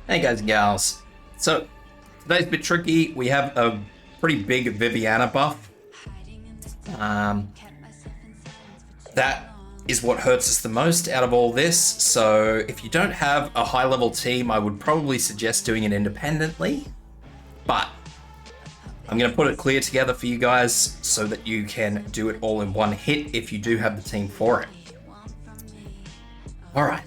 Hey guys and gals. So today's a bit tricky. We have a pretty big Viviana buff. That is what hurts us the most out of all this. So if you don't have a high level team, I would probably suggest doing it independently. But I'm going to put it clear together for you guys so that you can do it all in one hit if you do have the team for it. Alright.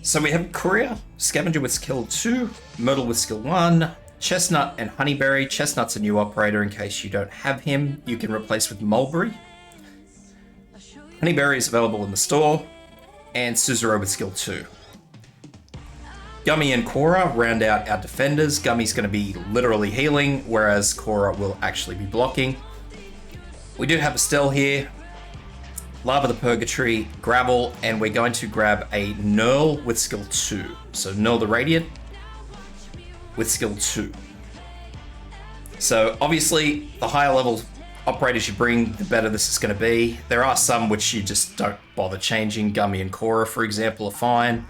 So we have Courier, Scavenger with skill 2, Myrtle with skill 1, Chestnut and Honeyberry. Chestnut's a new operator in case you don't have him. You can replace with Mulberry. Honeyberry is available in the store, and Suzerain with skill 2. Gummy and Cora round out our defenders. Gummy's going to be literally healing, whereas Cora will actually be blocking. We do have Estelle here, Lava the Purgatory, Gravel, and we're going to grab a Nerl with skill 2. So Nerl the Radiant with skill 2. So obviously, the higher level operators you bring, the better this is going to be. There are some which you just don't bother changing. Gummy and Cora, for example, are fine.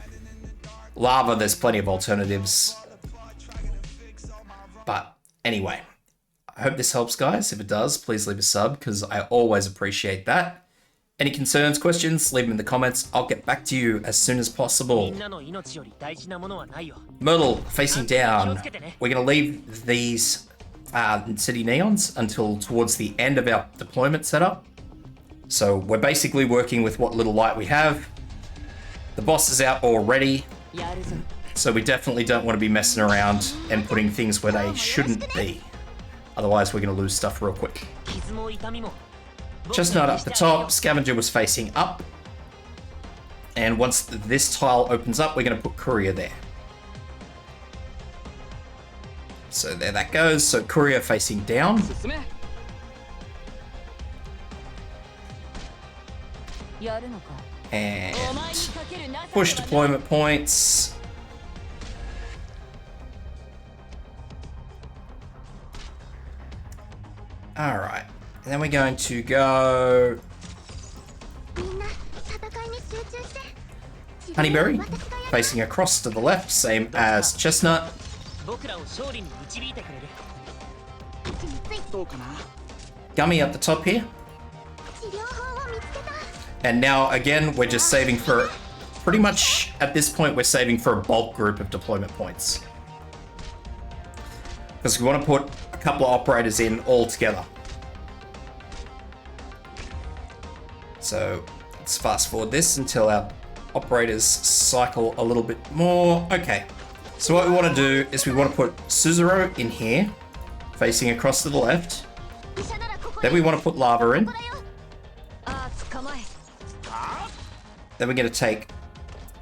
Lava, there's plenty of alternatives. But anyway, I hope this helps, guys. If it does, please leave a sub, because I always appreciate that. Any concerns, questions, leave them in the comments. I'll get back to you as soon as possible. Myrtle, facing down. We're going to leave these city neons until towards the end of our deployment setup. So we're basically working with what little light we have. The boss is out already, so we definitely don't want to be messing around and putting things where they shouldn't be. Otherwise, we're going to lose stuff real quick. Chestnut up the top, Scavenger was facing up. And once this tile opens up, we're going to put Courier there. So there that goes. So Courier facing down. And push deployment points. Alright. And then we're going to go Honeyberry, facing across to the left, same as Chestnut. Gummy up the top here. And now, again, we're just saving for, pretty much at this point, we're saving for a bulk group of deployment points. Because we want to put a couple of operators in all together. So let's fast forward this until our operators cycle a little bit more. Okay, so what we want to do is we want to put Suzerain in here, facing across to the left. Then we want to put Lava in. Then we're going to take,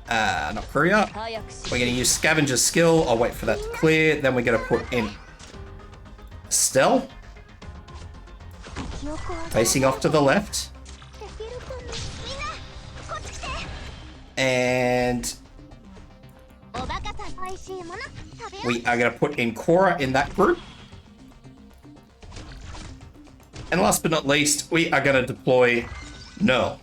not Courier, we're going to use Scavenger's skill. I'll wait for that to clear. Then we're going to put in Estelle, facing off to the left. And we are going to put in Cora in that group. And last but not least, we are going to deploy Nerl.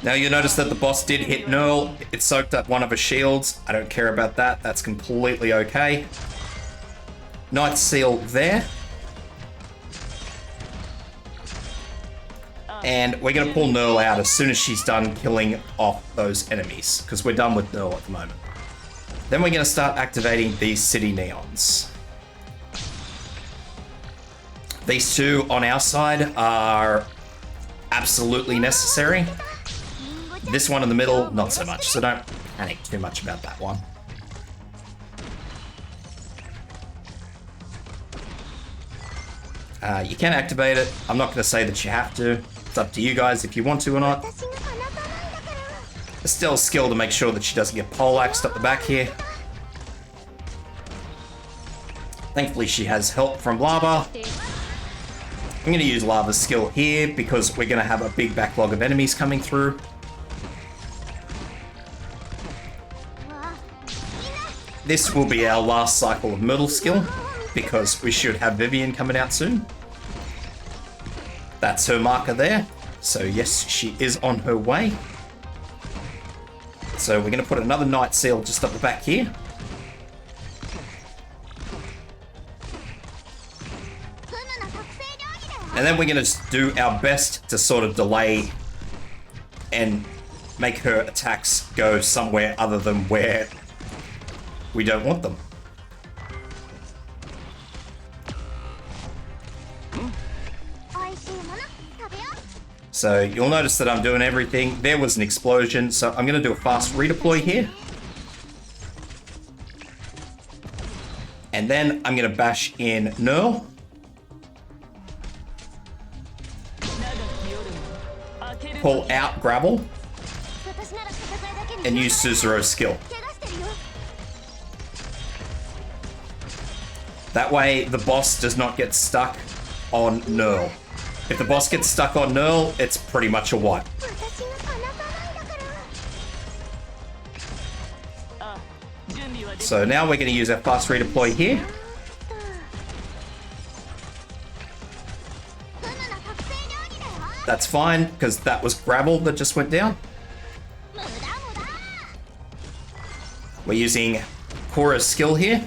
Now you'll notice that the boss did hit Nerl. It soaked up one of her shields. I don't care about that. That's completely okay. Night Seal there. And we're going to pull Nerl out as soon as she's done killing off those enemies, because we're done with Nerl at the moment. Then we're going to start activating these city neons. These two on our side are absolutely necessary. This one in the middle, not so much, so don't panic too much about that one. You can activate it. I'm not going to say that you have to. It's up to you guys if you want to or not. There's still a skill to make sure that she doesn't get poleaxed up the back here. Thankfully, she has help from Lava. I'm going to use Lava's skill here because we're going to have a big backlog of enemies coming through. This will be our last cycle of Myrtle skill because we should have Vivian coming out soon. That's her marker there. So yes, she is on her way. So we're going to put another Night Seal just up the back here. And then we're going to do our best to sort of delay and make her attacks go somewhere other than where we don't want them. So you'll notice that I'm doing everything. There was an explosion, so I'm going to do a fast redeploy here. And then I'm going to bash in Nerl. Pull out Gravel. And use Suzuro's skill. That way the boss does not get stuck on Nerl. If the boss gets stuck on Nerl, it's pretty much a wipe. So now we're going to use our fast redeploy here. That's fine, because that was Gravel that just went down. We're using Korra's skill here.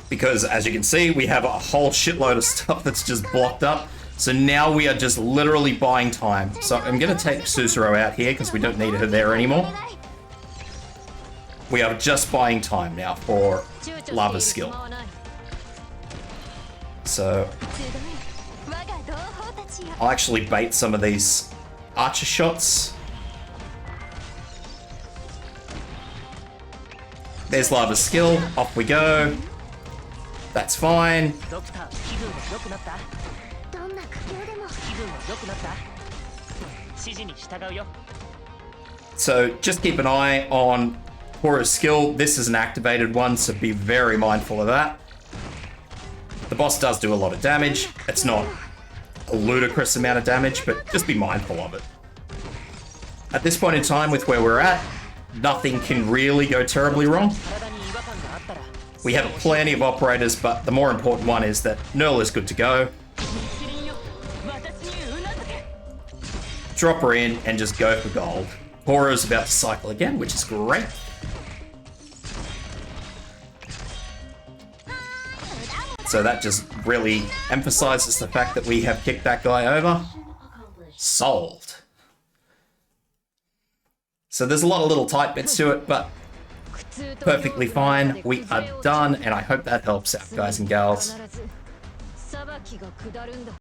Because as you can see, we have a whole shitload of stuff that's just blocked up. So now we are just literally buying time. So I'm going to take Suzuro out here because we don't need her there anymore. We are just buying time now for Lava's skill. So I'll actually bait some of these archer shots. There's Lava's skill. Off we go. That's fine. So just keep an eye on Korra's skill. This is an activated one, so be very mindful of that. The boss does do a lot of damage. It's not a ludicrous amount of damage, but just be mindful of it. At this point in time, with where we're at, nothing can really go terribly wrong. We have plenty of operators, but the more important one is that Nerl is good to go. Drop her in and just go for gold. Korra's about to cycle again, which is great. So that just really emphasizes the fact that we have kicked that guy over. Solved. So there's a lot of little tight bits to it, but perfectly fine. We are done, and I hope that helps out, guys and gals.